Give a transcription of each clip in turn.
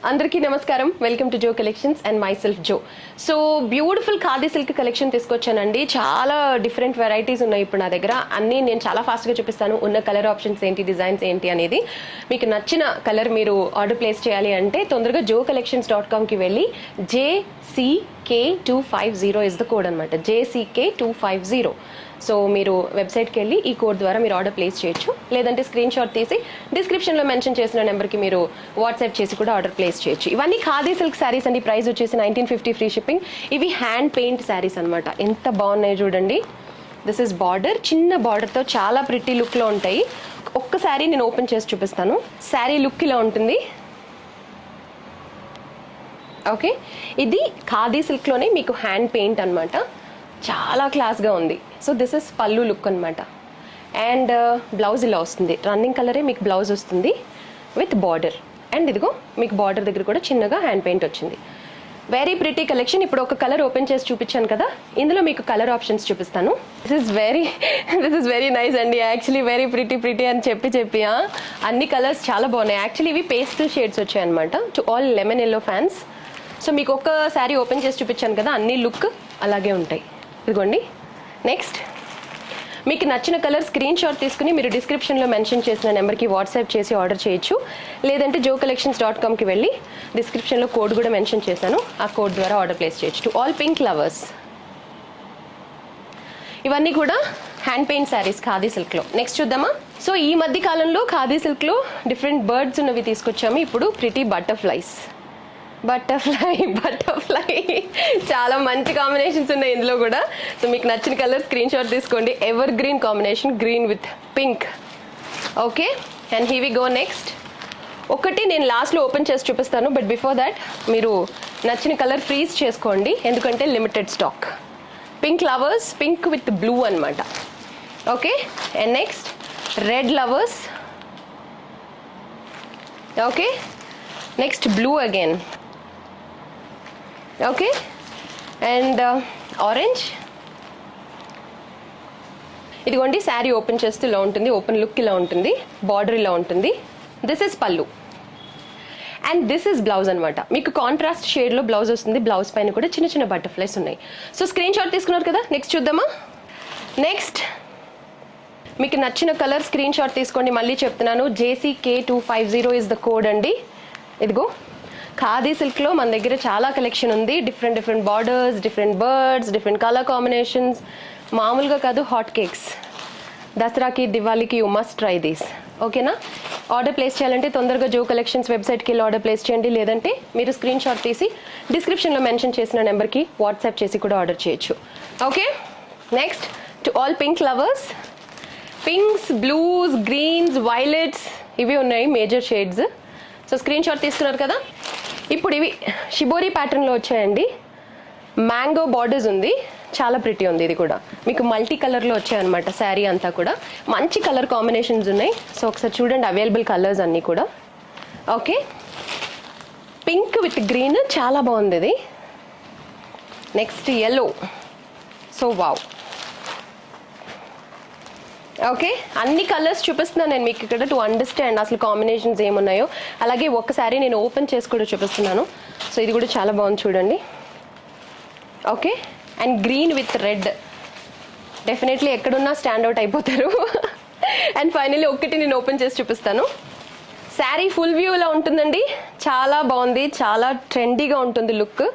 అందరికీ నమస్కారం. Welcome to Jo collections and myself Jo. So beautiful khadi silk collection తీసుకొచ్చానండి. చాలా డిఫరెంట్ వెరైటీస్ ఉన్నాయి ఇప్పుడు నా దగ్గర. అన్నీ నేను చాలా ఫాస్ట్గా చూపిస్తాను. ఉన్న కలర్ ఆప్షన్స్ ఏంటి, డిజైన్స్ ఏంటి అనేది. మీకు నచ్చిన కలర్ మీరు ఆర్డర్ ప్లేస్ చేయాలి అంటే తొందరగా jocollections.comకి వెళ్ళి JCK250 ఇస్ ద కోడ్ అనమాట. JCK250. సో మీరు వెబ్సైట్కి వెళ్ళి ఈ కోడ్ ద్వారా మీరు ఆర్డర్ ప్లేస్ చేయొచ్చు. లేదంటే స్క్రీన్ షాట్ తీసి డిస్క్రిప్షన్లో మెన్షన్ చేసిన నెంబర్కి మీరు వాట్సాప్ చేసి కూడా ఆర్డర్ ప్లేస్ చేయొచ్చు. ఇవన్నీ ఖాదీ సిల్క్ శారీస్ అండి. ప్రైస్ వచ్చేసి 1950 ఫ్రీ షిప్పింగ్. ఇవి హ్యాండ్ పెయింట్ శారీస్ అనమాట. ఎంత బాగున్నాయి చూడండి. దిస్ ఇస్ బార్డర్, చిన్న బార్డర్తో చాలా ప్రిటీ లుక్లో ఉంటాయి. ఒక్క శారీ నేను ఓపెన్ చేసి చూపిస్తాను. శారీ లుక్ ఇలా ఉంటుంది. ఓకే, ఇది ఖాదీ సిల్క్లోనే మీకు హ్యాండ్ పెయింట్ అనమాట. చాలా క్లాస్గా ఉంది. సో దిస్ ఇస్ పల్లు లుక్ అనమాట. అండ్ బ్లౌజ్ ఇలా వస్తుంది. రన్నింగ్ కలరే మీకు బ్లౌజ్ వస్తుంది విత్ బార్డర్. అండ్ ఇదిగో మీకు బార్డర్ దగ్గర కూడా చిన్నగా హ్యాండ్ పెయింట్ వచ్చింది. Very pretty collection. ఇప్పుడు ఒక కలర్ ఓపెన్ చేసి చూపించాను కదా, ఇందులో మీకు కలర్ ఆప్షన్స్ చూపిస్తాను. దిస్ ఇస్ వెరీ నైస్ అండి. యాక్చువల్లీ వెరీ ప్రిటీ అని చెప్పి అన్ని కలర్స్ చాలా బాగున్నాయి. యాక్చువల్లీ ఇవి పేస్టల్ షేడ్స్ వచ్చాయన్నమాట to all lemon yellow fans. So మీకు ఒక్క శారీ ఓపెన్ చేసి చూపించాను కదా, అన్ని లుక్ అలాగే ఉంటాయి. ఇదిగోండి. నెక్స్ట్ మీకు నచ్చిన కలర్ స్క్రీన్ షాట్ తీసుకుని మీరు డిస్క్రిప్షన్లో మెన్షన్ చేసిన నెంబర్కి వాట్సాప్ చేసి ఆర్డర్ చేయొచ్చు. లేదంటే jocollections.comకి వెళ్ళి డిస్క్రిప్షన్లో కోడ్ కూడా మెన్షన్ చేశాను, ఆ కోడ్ ద్వారా ఆర్డర్ ప్లేస్ చేయొచ్చు. టు ఆల్ పింక్ లవర్స్, ఇవన్నీ కూడా హ్యాండ్ పెయింట్ శారీస్ ఖాదీ సిల్క్లో. నెక్స్ట్ చూద్దామా. సో ఈ మధ్య కాలంలో ఖాదీ సిల్క్లో డిఫరెంట్ బర్డ్స్ ఉన్నవి తీసుకొచ్చాము. ఇప్పుడు ప్రిటీ బటర్ఫ్లై చాలా మంచి కాంబినేషన్స్ ఉన్నాయి ఇందులో కూడా. సో మీకు నచ్చిన కలర్ స్క్రీన్ షాట్ తీసుకోండి. Evergreen combination, green with pink. Okay, and here we go. Next ఒకటి నేను లాస్ట్లో ఓపెన్ చేసి చూపిస్తాను. బట్ బిఫోర్ దాట్ మీరు నచ్చిన కలర్ ఫ్రీజ్ చేసుకోండి, ఎందుకంటే limited stock. Pink lovers, pink with blue అనమాట. Okay, and next red lovers. Okay, next blue again. Okay, and orange. ఇదిగోండి శారీ ఓపెన్ చేస్తే ఇలా ఉంటుంది. ఓపెన్ లుక్ ఇలా ఉంటుంది. బార్డర్ ఇలా ఉంటుంది. దిస్ ఇస్ పల్లు అండ్ దిస్ ఇస్ బ్లౌజ్ అనమాట. మీకు కాంట్రాస్ట్ షేడ్లో బ్లౌజ్ వస్తుంది. బ్లౌజ్ పైన కూడా చిన్న చిన్న బటర్ఫ్లైస్ ఉన్నాయి. సో స్క్రీన్ షాట్ తీసుకున్నారు కదా. నెక్స్ట్ చూద్దామా. నెక్స్ట్ మీకు నచ్చిన కలర్ స్క్రీన్ షాట్ తీసుకోండి. మళ్ళీ చెప్తున్నాను, JCK250 ఇస్ ద కోడ్ అండి. ఇదిగో ఖాదీ సిల్క్లో మన దగ్గర చాలా కలెక్షన్ ఉంది. Different borders, different birds, different colour combinations. మామూలుగా కాదు, హాట్ కేక్స్. దసరాకి, దివాళీకి యూ మస్ట్ ట్రై దీస్. ఓకేనా. ఆర్డర్ ప్లేస్ చేయాలంటే తొందరగా జో కలెక్షన్స్ వెబ్సైట్కి వెళ్ళి ఆర్డర్ ప్లేస్ చేయండి. లేదంటే మీరు స్క్రీన్ షాట్ తీసి డిస్క్రిప్షన్లో మెన్షన్ చేసిన నెంబర్కి వాట్సాప్ చేసి కూడా ఆర్డర్ చేయొచ్చు. Okay, next to all pink lovers. Pinks, blues, greens, violets ఇవి ఉన్నాయి major shades. So screenshot తీసుకున్నారు కదా. ఇప్పుడు ఇవి షిబోరి ప్యాటర్న్లో వచ్చాయండి. మ్యాంగో బార్డర్స్ ఉంది. చాలా ప్రిటీ ఉంది. ఇది కూడా మీకు మల్టీ కలర్లో వచ్చాయన్నమాట. శారీ అంతా కూడా మంచి కలర్ కాంబినేషన్స్ ఉన్నాయి. సో ఒకసారి చూడండి అవైలబుల్ కలర్స్ అన్నీ కూడా. ఓకే, పింక్ విత్ గ్రీన్ చాలా బాగుంది ఇది. Next yellow. So wow. Okay, అన్ని కలర్స్ చూపిస్తున్నాను నేను మీకు ఇక్కడ టు అండర్స్టాండ్ అసలు కాంబినేషన్స్ ఏమున్నాయో. అలాగే ఒక్కసారి నేను ఓపెన్ చేసి కూడా చూపిస్తున్నాను. సో ఇది కూడా చాలా బాగుంది చూడండి. Okay, and green with red definitely ఎక్కడున్నా స్టాండ్ అవుట్ అయిపోతారు. అండ్ ఫైనల్లీ ఒక్కటి నేను ఓపెన్ చేసి చూపిస్తాను. శారీ ఫుల్ వ్యూలా ఉంటుందండి. చాలా బాగుంది. చాలా ట్రెండీగా ఉంటుంది లుక్.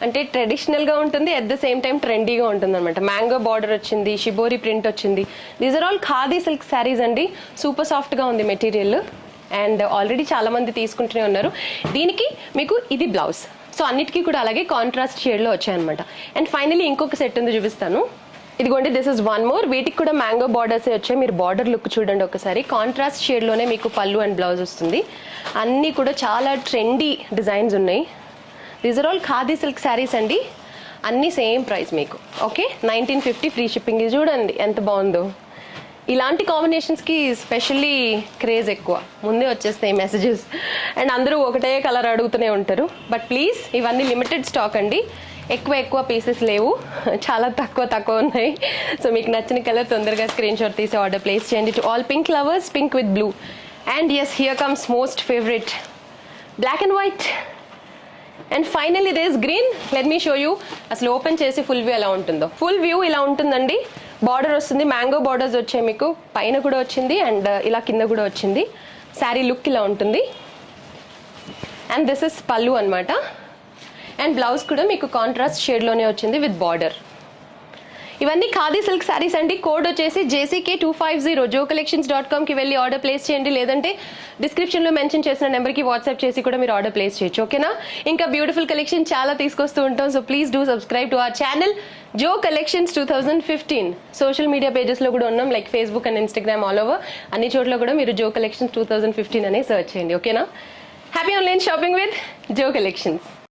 అంటే ట్రెడిషనల్గా ఉంటుంది, అట్ ద సేమ్ టైం ట్రెండీగా ఉంటుంది అనమాట. మ్యాంగో బార్డర్ వచ్చింది, షిబోరి ప్రింట్ వచ్చింది. These are all khadi silk saris అండి. సూపర్ సాఫ్ట్గా ఉంది మెటీరియల్. అండ్ ఆల్రెడీ చాలామంది తీసుకుంటూనే ఉన్నారు. దీనికి మీకు ఇది బ్లౌజ్. సో అన్నిటికీ కూడా అలాగే కాంట్రాస్ట్ షేడ్లో వచ్చాయన్నమాట. అండ్ ఫైనల్లీ ఇంకొక సెట్ ఉంది చూపిస్తాను. ఇదిగోండి, దిస్ ఇస్ వన్ మోర్. వీటికి కూడా మ్యాంగో బార్డర్స్ వచ్చాయి. మీరు బార్డర్ లుక్ చూడండి ఒకసారి. కాంట్రాస్ట్ షేడ్లోనే మీకు పళ్ళు అండ్ బ్లౌజ్ వస్తుంది. అన్నీ కూడా చాలా ట్రెండీ డిజైన్స్ ఉన్నాయి. These are all khadi silk saris అండి. అన్నీ సేమ్ ప్రైస్ మీకు. Okay, 1950 free shipping. ఇది చూడండి ఎంత బాగుందో. ఇలాంటి కాంబినేషన్స్కి స్పెషల్లీ క్రేజ్ ఎక్కువ. ముందే వచ్చేస్తాయి మెసేజెస్ అండ్ అందరూ ఒకటే కలర్ అడుగుతూనే ఉంటారు. బట్ ప్లీజ్, ఇవన్నీ లిమిటెడ్ స్టాక్ అండి. ఎక్కువ పీసెస్ లేవు, చాలా తక్కువ ఉన్నాయి. సో మీకు నచ్చిన కలర్ తొందరగా స్క్రీన్ షాట్ తీసి ఆర్డర్ ప్లేస్ చేయండి. To all pink lovers, pink with blue. And yes, here comes most favourite black and white and finally this green. Let me show you అసలు ఓపెన్ చేసి full view ఎలా ఉంటుందో. Full view ఇలా ఉంటుందండి. Border వస్తుంది, mango borders వచ్చాయి మీకు, పైన కూడా వచ్చింది అండ్ ఇలా కింద కూడా వచ్చింది. శారీ లుక్ ఇలా ఉంటుంది. అండ్ దిస్ ఇస్ పల్లు అనమాట. అండ్ బ్లౌజ్ కూడా మీకు కాంట్రాస్ట్ షేడ్లోనే వచ్చింది విత్ బార్డర్. ఇవన్నీ ఖాదీ సిల్క్ శారీస్ అండి. కోడ్ వచ్చేసి JCK250. jocollections.comకి వెళ్ళి ఆర్డర్ ప్లేస్ చేయండి, లేదంటే డిస్క్రిప్షన్లో మెన్షన్ చేసిన నెంబర్కి వాట్సాప్ చేసి కూడా మీరు ఆర్డర్ ప్లేస్ చేయొచ్చు. ఓకేనా? ఇంకా బ్యూటిఫుల్ కలెక్షన్ చాలా తీసుకొస్తూ ఉంటాం. So please do subscribe to our channel Jo collections 2015. Social media పేజెస్లో కూడా ఉన్నాం, like Facebook and Instagram all over. అన్ని చోట్ల కూడా మీరు జో కలెక్షన్స్ 2015 అనే సర్చ్ చేయండి. ఓకేనా? Happy online shopping with Jo collections.